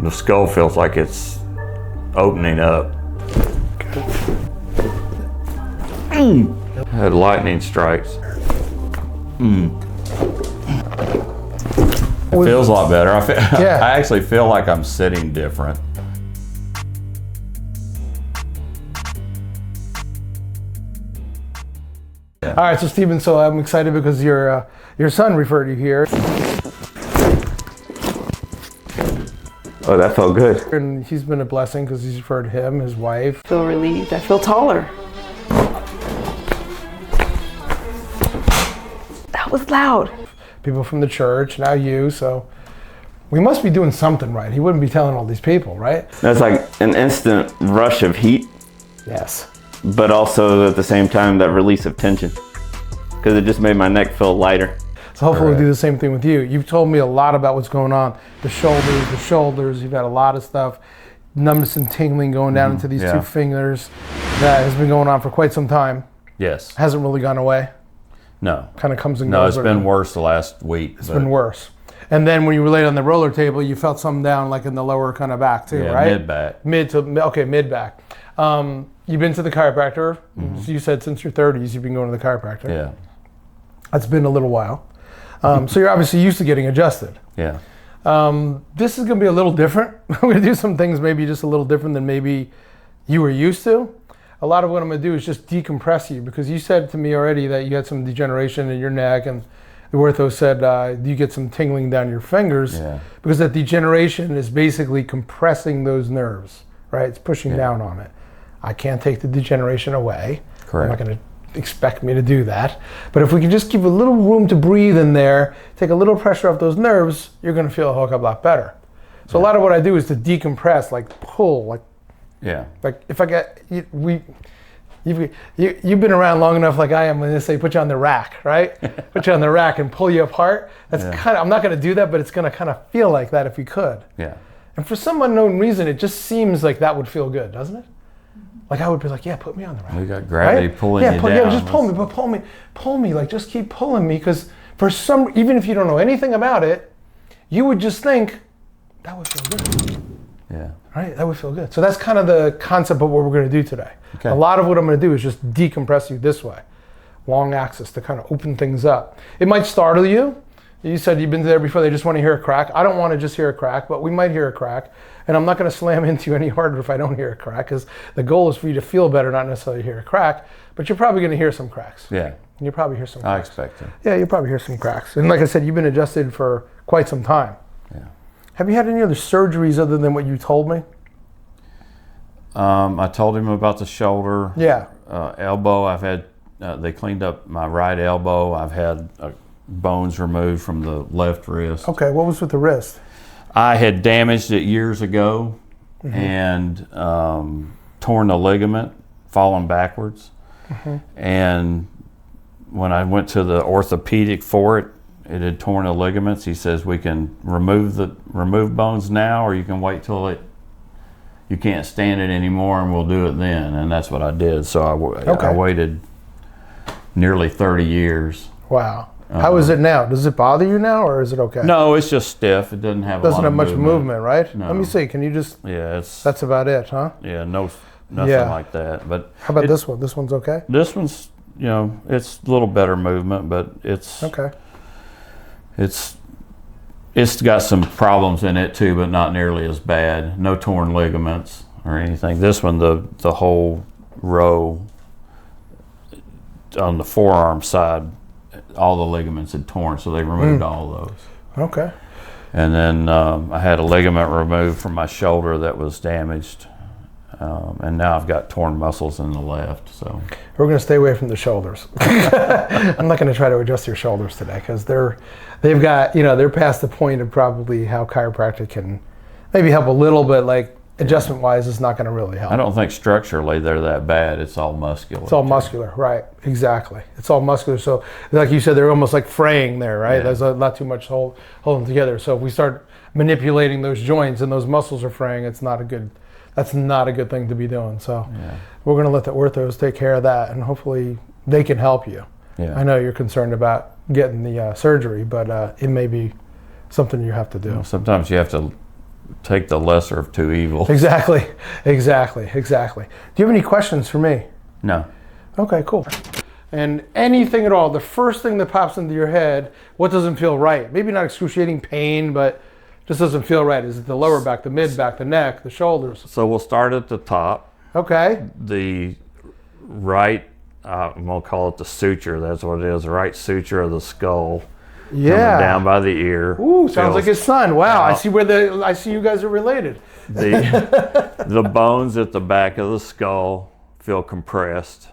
The skull feels like it's opening up. I had lightning strikes. It feels a lot better. I actually feel like I'm sitting different. All right, so Stephen, so I'm excited because your son referred you here. Oh, that felt good. And he's been a blessing because he's referred him, his wife. I feel relieved. I feel taller. That was loud. People from the church, now you, so we must be doing something right. He wouldn't be telling all these people, right? That's like an instant rush of heat. Yes. But also at the same time, that release of tension. Because it just made my neck feel lighter. So hopefully we'll do the same thing with you. You've told me a lot about what's going on. The shoulders, you've had a lot of stuff. Numbness and tingling going down into these two fingers. That has been going on for quite some time. Yes. Hasn't really gone away. No. Kind of comes and goes. No, it's been worse the last week. It's been worse. And then when you were laid on the roller table, you felt something down like in the lower kind of back too, right? Mid-back. Mid-back. You've been to the chiropractor. You said since your 30s you've been going to the chiropractor. Yeah. That's been a little while. So you're obviously used to getting adjusted. Yeah. This is going to be a little different. I'm going to do some things maybe just a little different than maybe you were used to. A lot of what I'm going to do is just decompress you, because you said to me already that you had some degeneration in your neck, and the ortho said you get some tingling down your fingers because that degeneration is basically compressing those nerves, right? It's pushing down on it. I can't take the degeneration away. Correct. You're not going to expect me to do that. But if we can just give a little room to breathe in there, take a little pressure off those nerves, you're going to feel a whole lot better. So a lot of what I do is to decompress, like pull, like if I get you've been around long enough, like I am, when they say put you on the rack, right? Put you on the rack and pull you apart. That's kind of, I'm not going to do that, but it's going to kind of feel like that if we could. Yeah. And for some unknown reason, it just seems like that would feel good, doesn't it? Like I would be like, yeah, put me on the rack. We got gravity pulling you down. Yeah, just pull me, but pull me, like just keep pulling me, because for some, even if you don't know anything about it, you would just think that would feel good. Yeah. Right, that would feel good. So that's kind of the concept of what we're going to do today. Okay. A lot of what I'm going to do is just decompress you this way, long axis, to kind of open things up. It might startle you. You said you've been there before, they just want to hear a crack. I don't want to just hear a crack, but we might hear a crack. And I'm not going to slam into you any harder if I don't hear a crack, because the goal is for you to feel better, not necessarily hear a crack. But you're probably going to hear some cracks. Yeah. And you'll probably hear some cracks. I expect it. Yeah, you'll probably hear some cracks. And like I said, you've been adjusted for quite some time. Yeah. Have you had any other surgeries other than what you told me? I told him about the shoulder. Yeah. Elbow, I've had, they cleaned up my right elbow. I've had bones removed from the left wrist. Okay, what was with the wrist? I had damaged it years ago and torn the ligament, fallen backwards. And when I went to the orthopedic for it, it had torn the ligaments. He says we can remove bones now, or you can wait till you can't stand it anymore, and we'll do it then. And that's what I did. So I waited nearly 30 years. Wow. How is it now? Does it bother you now, or is it okay? No, it's just stiff. It doesn't have much movement, right? No. Let me see. Can you just? Yeah, that's about it, huh? Yeah, nothing like that. But how about this one? This one's okay. This one's, it's a little better movement, but it's okay. It's got some problems in it too, but not nearly as bad. No torn ligaments or anything. This one, the whole row on the forearm side, all the ligaments had torn, so they removed all those. Okay. And then I had a ligament removed from my shoulder that was damaged, and now I've got torn muscles in the left. So we're going to stay away from the shoulders. I'm not going to try to adjust your shoulders today, because they've got, they're past the point of probably how chiropractic can maybe help a little bit. Like adjustment wise, it's not going to really help. I don't think structurally they're that bad. It's all muscular. It's all muscular, right? Exactly. It's all muscular. So like you said, they're almost like fraying there, right? Yeah. There's not too much holding together. So if we start manipulating those joints and those muscles are fraying, that's not a good thing to be doing. So we're going to let the orthos take care of that, and hopefully they can help you. Yeah. I know you're concerned about getting the surgery, but it may be something you have to do. Sometimes you have to take the lesser of two evils. Exactly. Do you have any questions for me? No. Okay, cool. And anything at all, the first thing that pops into your head, what doesn't feel right? Maybe not excruciating pain, but just doesn't feel right. Is it the lower back, the mid back, the neck, the shoulders? So we'll start at the top. Okay. The right, I'm going to call it the suture. That's what it is. The right suture of the skull. Yeah. Coming down by the ear. Ooh, sounds like his son. Wow. out. I see you guys are related. The bones at the back of the skull feel compressed.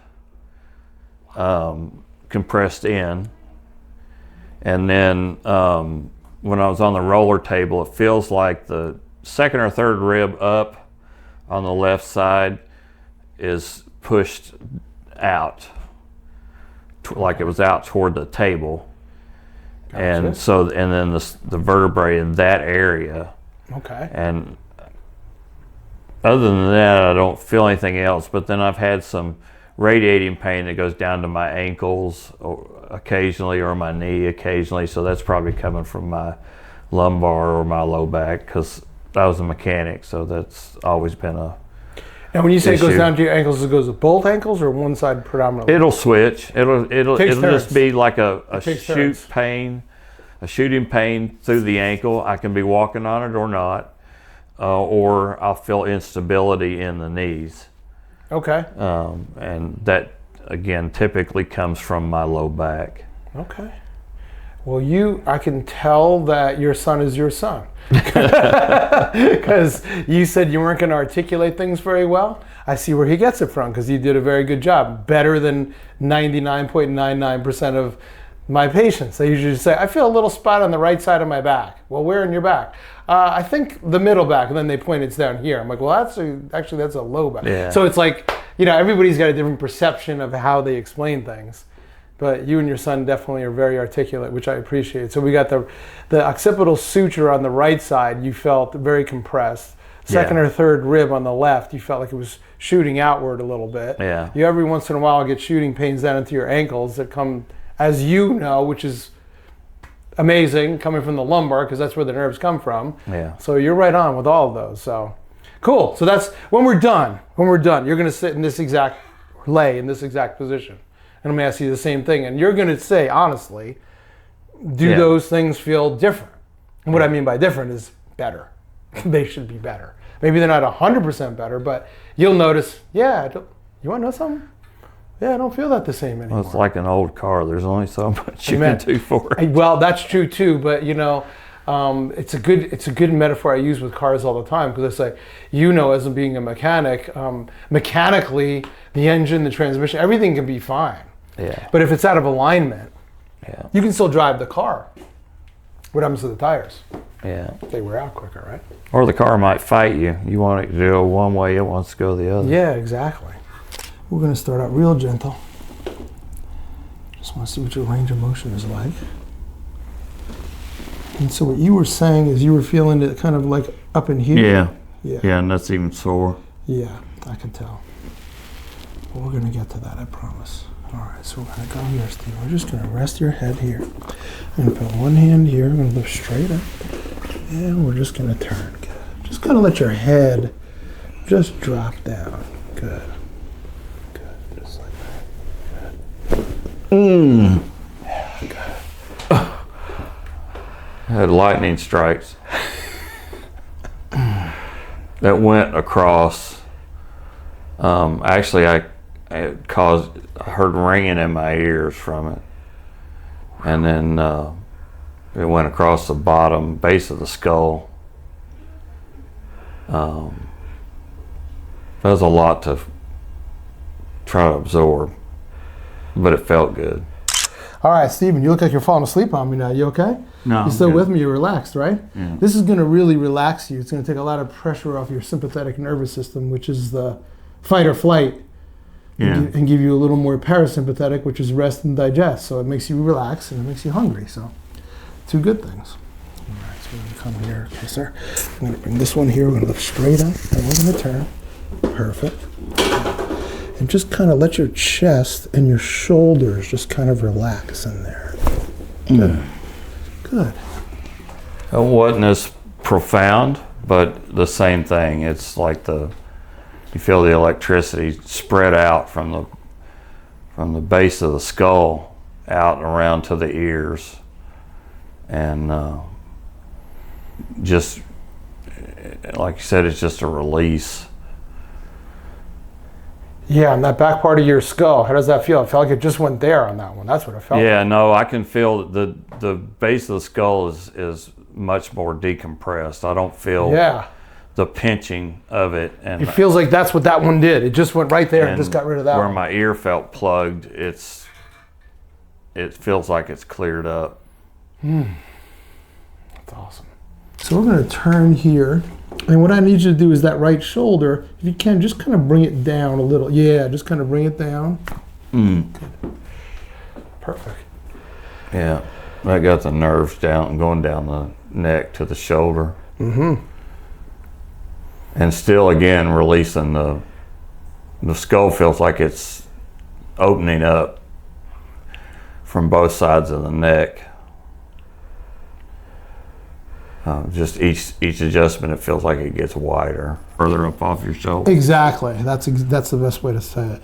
Compressed in. And then when I was on the roller table, it feels like the second or third rib up on the left side is pushed out, like it was out toward the table. Gotcha. And so, and then the vertebrae in that area. Okay. And other than that, I don't feel anything else. But then I've had some radiating pain that goes down to my ankles occasionally, or my knee occasionally. So that's probably coming from my lumbar or my low back, because I was a mechanic. So that's always been a Now, when you say issue. it goes down to your ankles, it goes to both ankles or one side predominantly? It'll switch. It'll Takes turns. just be like a takes shoot turns. pain, a shooting pain through the ankle. I can be walking on it or not, or I'll feel instability in the knees. Okay. And that, again, typically comes from my low back. Okay. Well, I can tell that your son is your son. Because you said you weren't going to articulate things very well. I see where he gets it from, because you did a very good job. Better than 99.99% of my patients. They usually say, I feel a little spot on the right side of my back. Well, where in your back? I think the middle back, and then they point it's down here. I'm like, well, that's a low back. Yeah. So it's like, everybody's got a different perception of how they explain things. But you and your son definitely are very articulate, which I appreciate. So we got the occipital suture on the right side, you felt very compressed. Second or third rib on the left, you felt like it was shooting outward a little bit. Yeah. You every once in a while get shooting pains down into your ankles that come, as you know, which is amazing, coming from the lumbar, because that's where the nerves come from. Yeah. So you're right on with all of those. So cool. So that's when we're done, you're going to sit in this exact position. And I'm going to ask you the same thing. And you're going to say, honestly, do those things feel different? And what I mean by different is better. They should be better. Maybe they're not 100% better, but you'll notice, you want to know something? Yeah, I don't feel that the same anymore. Well, it's like an old car. There's only so much you can do for it. Well, that's true too, but it's a good metaphor I use with cars all the time, because I say, as being a mechanic, mechanically, the engine, the transmission, everything can be fine. Yeah. But if it's out of alignment, Yeah. you can still drive the car. What happens to the tires? Yeah. They wear out quicker, right? Or the car might fight you. You want it to go one way, it wants to go the other. Yeah, exactly. We're going to start out real gentle. Just want to see what your range of motion is like. And so what you were saying is you were feeling it kind of like up in here? Yeah. Yeah, and that's even sore. Yeah, I can tell. But we're going to get to that, I promise. All right, so we're going to go here, Steve. We're just going to rest your head here. I'm going to put one hand here. I'm going to lift straight up. And we're just going to turn. Good. Just kind of let your head just drop down. Good. Good. Just like that. Good. Yeah, good. I had lightning strikes that went across. Actually, I heard ringing in my ears from it, and then it went across the bottom base of the skull. That was a lot to try to absorb, but it felt good. All right, Steven, you look like you're falling asleep on me now. You okay? No, You're still I'm good. with me? You're relaxed, right? Yeah. This is going to really relax you. It's going to take a lot of pressure off your sympathetic nervous system, which is the fight or flight, and give you a little more parasympathetic, which is rest and digest. So it makes you relax and it makes you hungry. So two good things. All right, so we're going to come here. Okay, sir. I'm going to bring this one here. We're going to lift straight up, and we're going to turn. Perfect. And just kind of let your chest and your shoulders just kind of relax in there. Good. Good. It wasn't as profound but the same thing. It's like you feel the electricity spread out from the base of the skull out and around to the ears, and just like you said, it's just a release. Yeah, on that back part of your skull, how does that feel? It felt like it just went there on that one. That's what it felt Yeah, like. no, I can feel the base of the skull is much more decompressed. I don't feel the pinching of it, and It feels like that's what that one did. It just went right there and just got rid of that where one. my ear felt plugged, it feels like it's cleared up. That's awesome. So we're going to turn here. And what I need you to do is that right shoulder, if you can, just kind of bring it down a little. Yeah, just kind of bring it down. Good. Perfect. Yeah, I got the nerves down and going down the neck to the shoulder. And still, again, releasing the skull feels like it's opening up from both sides of the neck. Just each adjustment, it feels like it gets wider, further up off your shoulder. Exactly. That's the best way to say it.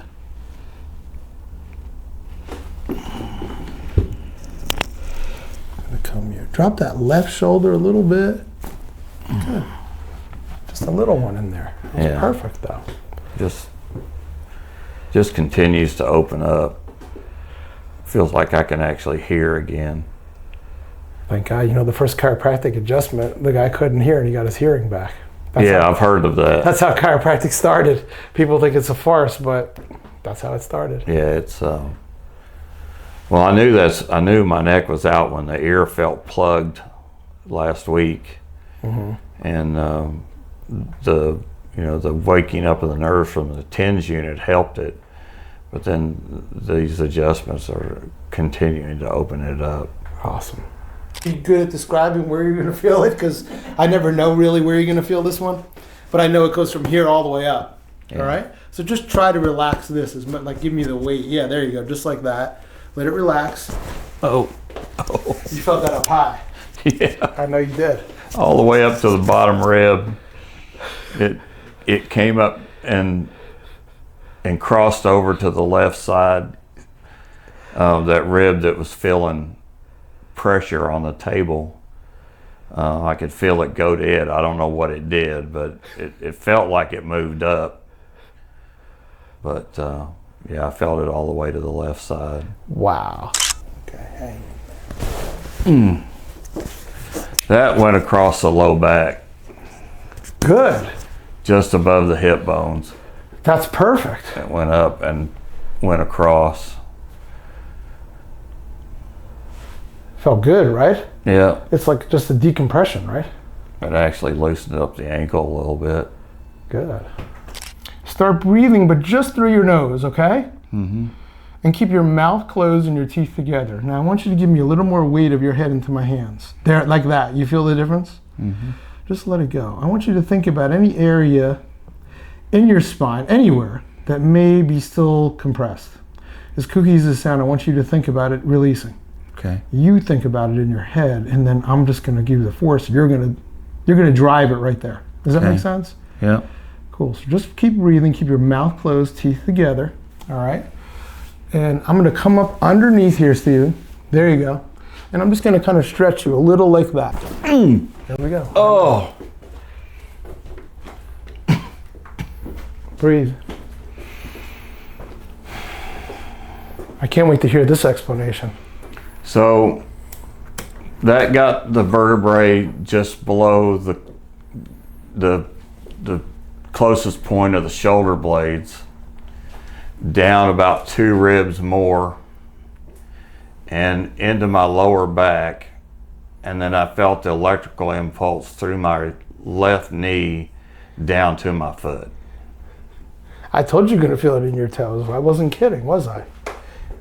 Gonna come here. Drop that left shoulder a little bit. Good. Just a little one in there. That's Yeah. perfect, though. Just continues to open up. Feels like I can actually hear again. Thank God. You know, the first chiropractic adjustment, the guy couldn't hear and he got his hearing back. I've heard of that. That's how chiropractic started. People think it's a farce, but that's how it started. Yeah, it's well, I knew my neck was out when the ear felt plugged last week, and the waking up of the nerves from the TENS unit helped it, but then these adjustments are continuing to open it up. Awesome. Be good at describing where you're going to feel it, because I never know really where you're going to feel this one, but I know it goes from here all the way up. Yeah. All right? So just try to relax this as much, like give me the weight. Yeah, there you go, just like that. Let it relax. Oh. You felt that up high. Yeah. I know you did. All the way up to the bottom rib. It came up and crossed over to the left side of that rib that was feeling pressure on the table. I could feel it go to it. I don't know what it did, but it felt like it moved up. But yeah, I felt it all the way to the left side. Wow. Okay, hang. That went across the low back, Good. just above the hip bones. That's perfect. It went up and went across. Felt good, right? Yeah, It's like just a decompression, right? it actually loosened up the ankle a little bit. Good. Start breathing, but just through your nose, okay? And keep your mouth closed and your teeth together. Now I want you to give me a little more weight of your head into my hands. There, like that. You feel the difference? Just let it go. I want you to think about any area in your spine, anywhere, that may be still compressed. As kooky as this sounds, I want you to think about it releasing. Okay. You think about it in your head, and then I'm just going to give you the force. You're going to drive it right there. Does that make sense? Yeah. Cool. So just keep breathing. Keep your mouth closed, teeth together. All right. And I'm going to come up underneath here, Steven. There you go. And I'm just going to kind of stretch you a little like that. There we go. Oh. Breathe. I can't wait to hear this explanation. So that got the vertebrae just below the closest point of the shoulder blades, down about 2 ribs more, and into my lower back, and then I felt the electrical impulse through my left knee down to my foot. I told you you're going to feel it in your toes. I wasn't kidding, was I?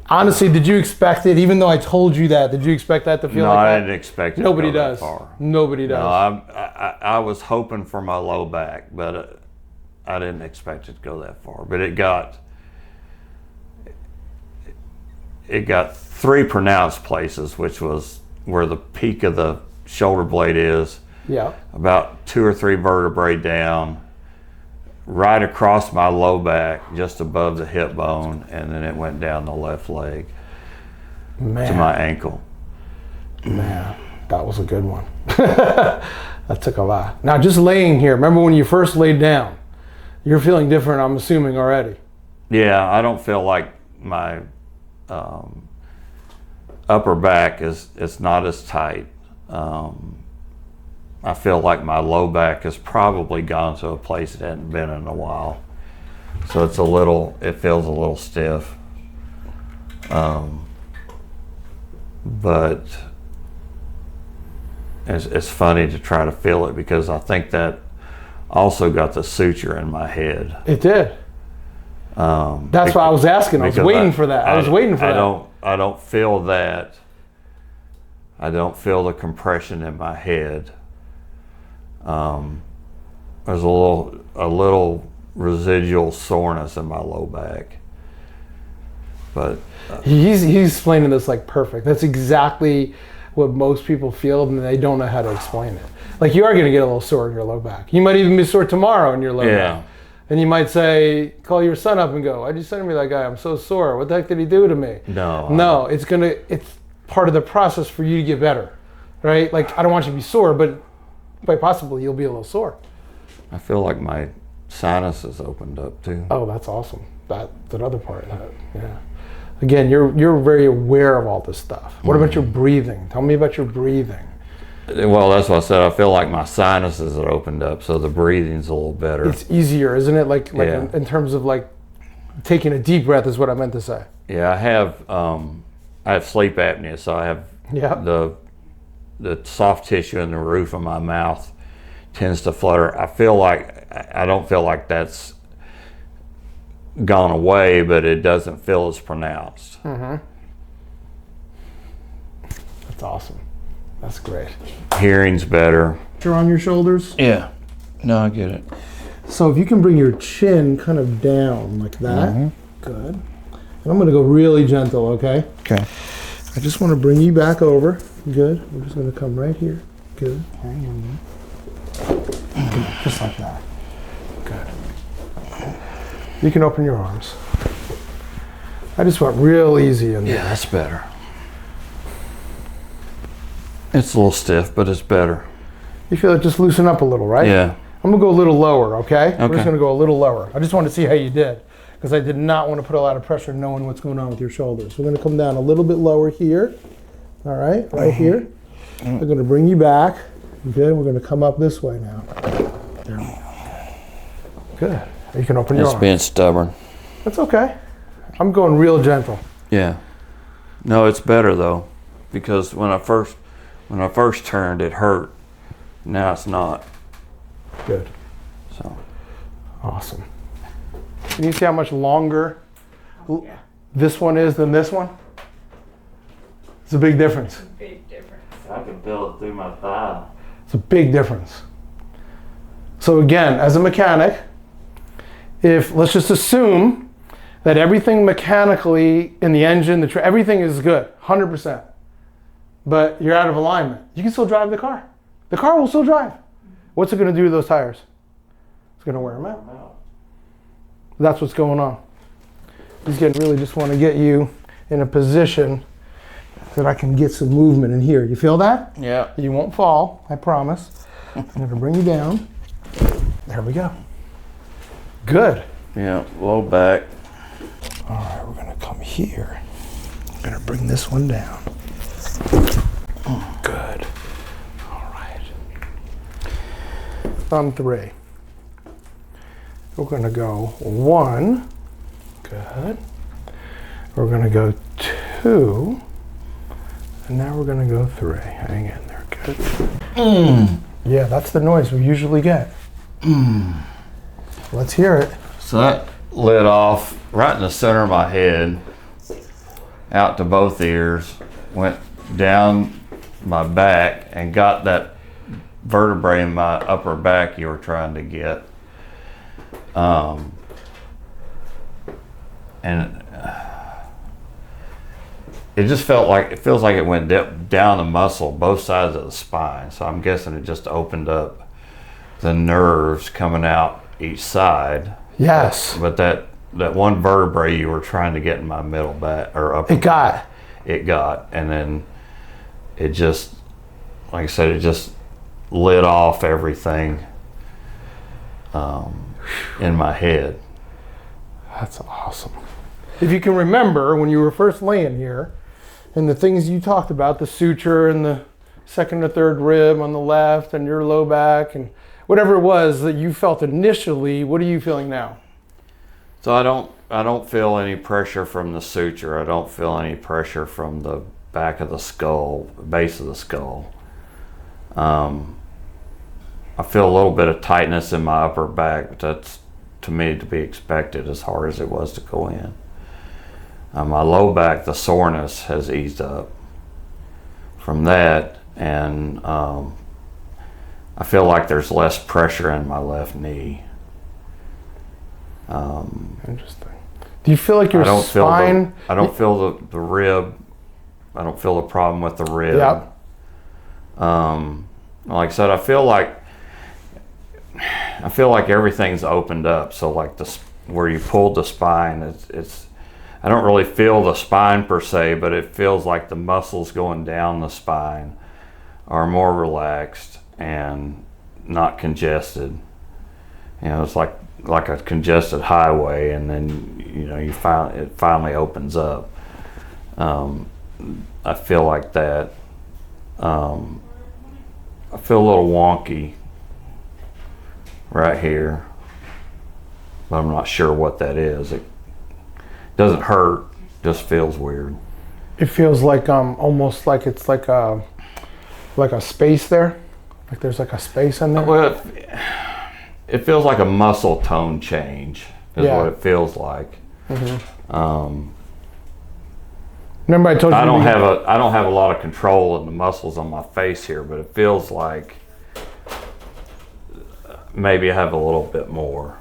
Honestly, did you expect it? Even though I told you that, did you expect that to feel like that? No, I didn't expect it Nobody to go does. that far. Nobody does. No, I was hoping for my low back, but I didn't expect it to go that far. But it got 3 pronounced places, which was where the peak of the shoulder blade is, Yeah. about 2 or 3 vertebrae down, right across my low back, just above the hip bone, and then it went down the left leg to my ankle. Man, that was a good one. That took a lot. Now, just laying here, remember when you first laid down, you're feeling different, I'm assuming, already. Yeah, I don't feel like my upper back it's not as tight. I feel like my low back has probably gone to a place it hadn't been in a while. So it feels a little stiff. But it's funny to try to feel it because I think that also got the suture in my head. It did. That's why I was asking. I was waiting for that. I don't feel that. I don't feel the compression in my head. There's a little residual soreness in my low back. But he's explaining this like perfect. That's exactly what most people feel, and they don't know how to explain it. Like, you are going to get a little sore in your low back. You might even be sore tomorrow in your low back. And you might say, call your son up and go, "I just sent me that guy. I'm so sore. What the heck did he do to me?" No, it's part of the process for you to get better, right? Like, I don't want you to be sore, but quite possibly you'll be a little sore. I feel like my sinuses opened up too. Oh, that's awesome. That's another part of that. Yeah. Again, you're very aware of all this stuff. What about your breathing? Tell me about your breathing. Well, that's what I said. I feel like my sinuses are opened up, so the breathing's a little better. It's easier, isn't it? Like in terms of like taking a deep breath is what I meant to say. Yeah, I have sleep apnea, so I have the soft tissue in the roof of my mouth tends to flutter. I don't feel like that's gone away, but it doesn't feel as pronounced. Mm-hmm. That's awesome. That's great. Hearing's better. You're on your shoulders? Yeah. No, I get it. So if you can bring your chin kind of down like that. Mm-hmm. Good. And I'm going to go really gentle, okay? Okay. I just want to bring you back over. Good. I'm just going to come right here. Good. Hang on. Good. Just like that. Good. You can open your arms. I just went real easy in there. Yeah, that's better. It's a little stiff, but it's better. You feel it just loosen up a little, right? Yeah. I'm going to go a little lower, okay? We're just going to go a little lower. I just want to see how you did, because I did not want to put a lot of pressure knowing what's going on with your shoulders. We're going to come down a little bit lower here. All right, right here. We're going to bring you back. Good. We're going to come up this way now. There we go. Good. You can open your arms. It's being stubborn. That's okay. I'm going real gentle. Yeah. No, it's better though, because when I first turned, it hurt. Now it's not. Good. So. Awesome. Can you see how much longer this one is than this one? It's a big difference. Big difference. I can feel it through my thigh. It's a big difference. So again, as a mechanic, let's just assume that everything mechanically in the engine, everything is good, 100%. But you're out of alignment. You can still drive the car. The car will still drive. What's it going to do to those tires? It's going to wear them out. That's what's going on. Really just want to get you in a position that I can get some movement in here. You feel that? Yeah. You won't fall, I promise. I'm going to bring you down. There we go. Good. Yeah, low back. All right, we're going to come here. I'm going to bring this one down. Good. All right. On 3. We're going to go 1. Good. We're going to go 2. And now we're going to go 3. Hang in there. Good. Yeah, that's the noise we usually get. Let's hear it. So that lit off right in the center of my head, out to both ears, went down my back and got that vertebrae in my upper back you were trying to get. And it just feels like it went down the muscle, both sides of the spine. So I'm guessing it just opened up the nerves coming out each side. Yes. But that one vertebrae you were trying to get in my middle back or upper back, it got, and then it just, like I said, it just lit off everything in my head. That's awesome. If you can remember when you were first laying here, and the things you talked about, the suture and the second or third rib on the left and your low back and whatever it was that you felt initially, what are you feeling now? So I don't feel any pressure from the suture. I don't feel any pressure from the back of the skull, base of the skull. I feel a little bit of tightness in my upper back, but that's to me to be expected as hard as it was to go in. My low back, the soreness has eased up from that, and I feel like there's less pressure in my left knee. Interesting. Do you feel like your spine? I don't feel the rib. I don't feel the problem with the rib. Yep. Like I said, I feel like everything's opened up. So like where you pulled the spine, it's I don't really feel the spine per se, but it feels like the muscles going down the spine are more relaxed and not congested. You know, it's like a congested highway, and then it finally opens up. I feel like that. I feel a little wonky right here, but I'm not sure what that is. It doesn't hurt, just feels weird. It feels like almost like it's like a space there, like there's like a space in there. Well, it feels like a muscle tone change is what it feels like. Mm-hmm. Remember I told you I don't have a lot of control in the muscles on my face here, but it feels like maybe I have a little bit more,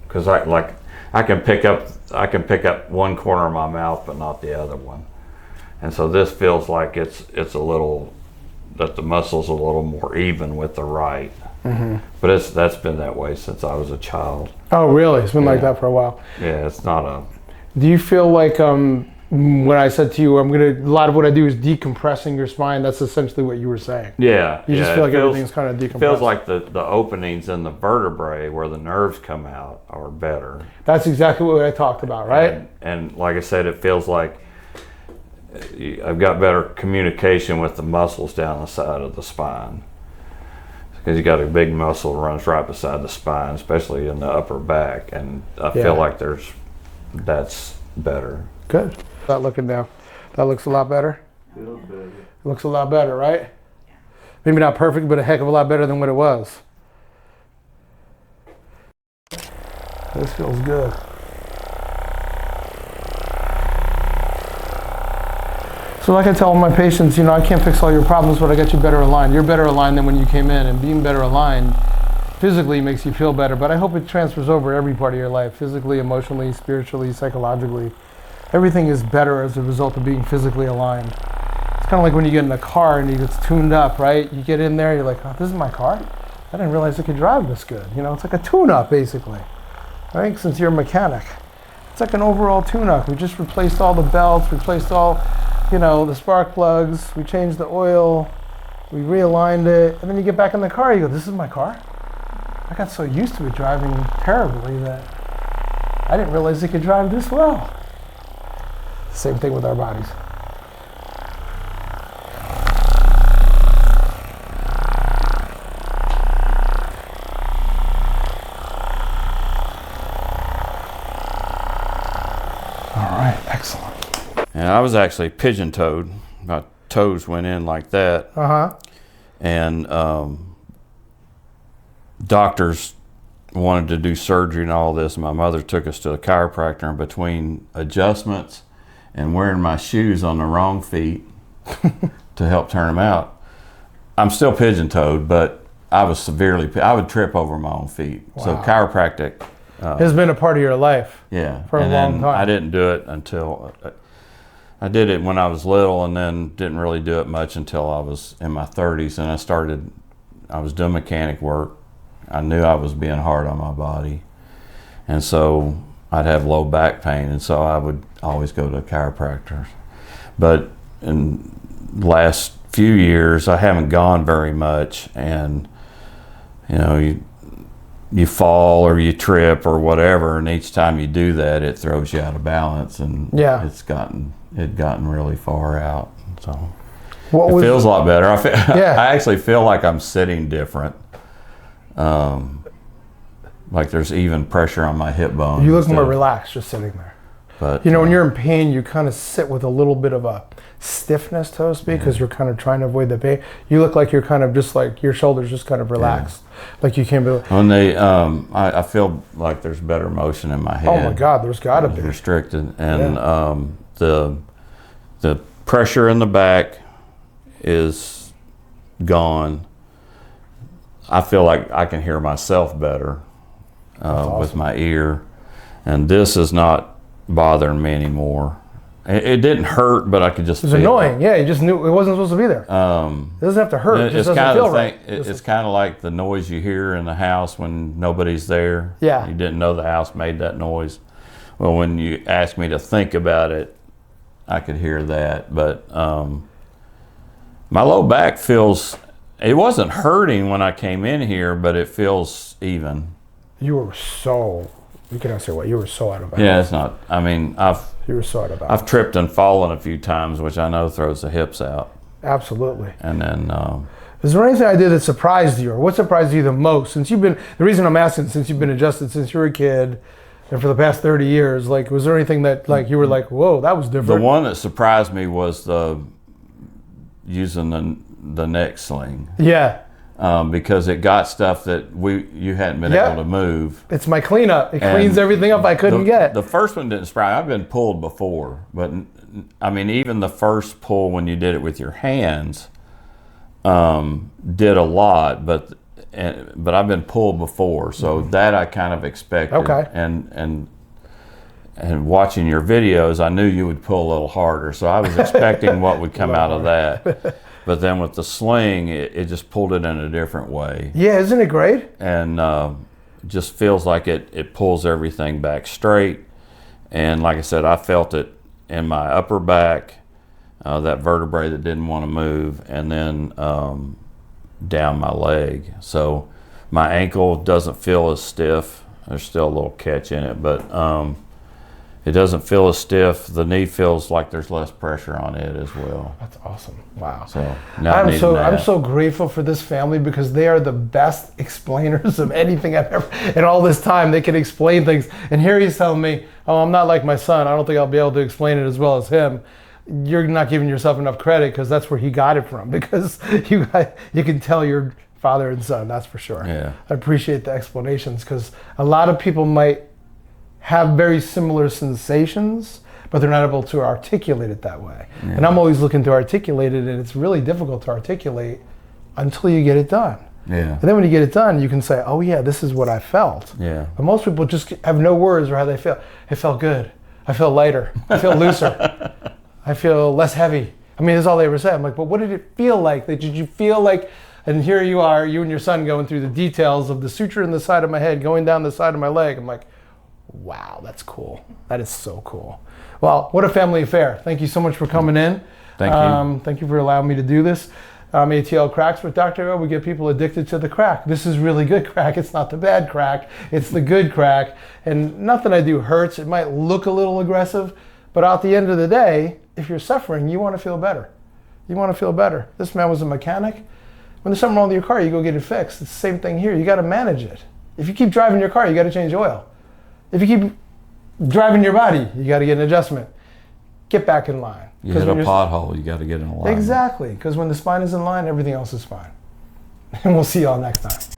because I can pick up one corner of my mouth but not the other one, and so this feels like it's a little, that the muscle's a little more even with the right. Mm-hmm. But that's been that way since I was a child. Oh really? It's been like that for a while. Yeah, it's not a. Do you feel like when I said to you, a lot of what I do is decompressing your spine, that's essentially what you were saying? Yeah. You just feel like everything's kind of decompressed? It feels like the openings in the vertebrae where the nerves come out are better. That's exactly what I talked about, right? And like I said, it feels like I've got better communication with the muscles down the side of the spine. Because you got a big muscle that runs right beside the spine, especially in the upper back, and I feel like that's better. Good. Not looking now. That looks a lot better. Feels better. Looks a lot better, right? Maybe not perfect, but a heck of a lot better than what it was. This feels good. So like I tell my patients, I can't fix all your problems, but I get you better aligned. You're better aligned than when you came in, and being better aligned physically makes you feel better, but I hope it transfers over every part of your life, physically, emotionally, spiritually, psychologically. Everything is better as a result of being physically aligned. It's kind of like when you get in a car and it's tuned up, right? You get in there, you're like, oh, this is my car? I didn't realize it could drive this good. It's like a tune-up, basically, right? Since you're a mechanic. It's like an overall tune-up. We just replaced all the belts, replaced all, the spark plugs, we changed the oil, we realigned it, and then you get back in the car, you go, this is my car? I got so used to it driving terribly that I didn't realize it could drive this well. Same thing with our bodies. All right, excellent. And I was actually pigeon-toed. My toes went in like that. Uh-huh. And doctors wanted to do surgery and all this. My mother took us to a chiropractor, and between adjustments and wearing my shoes on the wrong feet to help turn them out, I'm still pigeon-toed, but I would trip over my own feet. Wow. So chiropractic has been a part of your life. Yeah. For a long time. I didn't do it until I did it when I was little, and then didn't really do it much until I was in my 30s, and I was doing mechanic work. I knew I was being hard on my body, and so I'd have low back pain, and so I would always go to chiropractors. But in the last few years, I haven't gone very much, and you fall or you trip or whatever, and each time you do that, it throws you out of balance, and it gotten really far out. So it feels a lot better. I actually feel like I'm sitting different. Like there's even pressure on my hip bone. You look more relaxed just sitting there. But when you're in pain, you kind of sit with a little bit of a stiffness, so to speak, because you're kind of trying to avoid the pain. You look like you're kind of just like your shoulders just kind of relaxed, like you can't be. When I feel like there's better motion in my head. Oh my God, there's got to be restricted, and the pressure in the back is gone. I feel like I can hear myself better with my ear, and this is not bothering me anymore. It didn't hurt, but I could just. It was annoying. Yeah, you just knew it wasn't supposed to be there. It doesn't have to hurt. It just doesn't feel right. It's kind of like the noise you hear in the house when nobody's there. Yeah. You didn't know the house made that noise. Well, when you asked me to think about it, I could hear that. But my low back feels. It wasn't hurting when I came in here, but it feels even. You were so. You can say what you were so out of balance. Yeah, it's not. I mean, you were so out of balance. I've tripped and fallen a few times, which I know throws the hips out. Absolutely. And then, is there anything I did that surprised you, or what surprised you the most? Since you've been, the reason I'm asking, since you've been adjusted since you were a kid, and for the past 30 years, like, was there anything that, like, you were like, whoa, that was different? The one that surprised me was using the neck sling. Yeah. Because it got stuff that you hadn't been able to move. It's my cleanup. It cleans everything up I couldn't get. The first one didn't surprise. I've been pulled before, but I mean, even the first pull when you did it with your hands did a lot. But I've been pulled before, so that I kind of expected. Okay. And watching your videos, I knew you would pull a little harder, so I was expecting what would come out of that. But then with the sling, it just pulled it in a different way. Yeah, isn't it great? And just feels like it pulls everything back straight. And like I said, I felt it in my upper back, that vertebrae that didn't want to move, and then down my leg. So my ankle doesn't feel as stiff. There's still a little catch in it, but it doesn't feel as stiff. The knee feels like there's less pressure on it as well. That's awesome. Wow. So now I'm so grateful for this family, because they are the best explainers of anything I've ever. In all this time, they can explain things. And here he's telling me, "Oh, I'm not like my son. I don't think I'll be able to explain it as well as him." You're not giving yourself enough credit, because that's where he got it from. Because you can tell your father and son. That's for sure. Yeah. I appreciate the explanations, because a lot of people might have very similar sensations, but they're not able to articulate it that way. Yeah. And I'm always looking to articulate it, and it's really difficult to articulate until you get it done. Yeah. And then when you get it done, you can say, "Oh yeah, this is what I felt." Yeah. But most people just have no words for how they feel. It felt good. I feel lighter. I feel looser. I feel less heavy. I mean, that's all they ever say. I'm like, but what did it feel like? Did you feel like? And here you are, you and your son going through the details of the suture in the side of my head, going down the side of my leg. I'm like, wow, that's cool. That is so cool. Well, what a family affair. Thank you so much for coming in. Thank you. Thank you for allowing me to do this. ATL Cracks with Dr. O. We get people addicted to the crack. This is really good crack. It's not the bad crack. It's the good crack. And nothing I do hurts. It might look a little aggressive, but at the end of the day, if you're suffering, you want to feel better. You want to feel better. This man was a mechanic. When there's something wrong with your car, you go get it fixed. It's the same thing here. You got to manage it. If you keep driving your car, you got to change oil. If you keep driving your body, you got to get an adjustment. Get back in line. You hit a pothole, you got to get in line. Exactly, because when the spine is in line, everything else is fine. And we'll see y'all next time.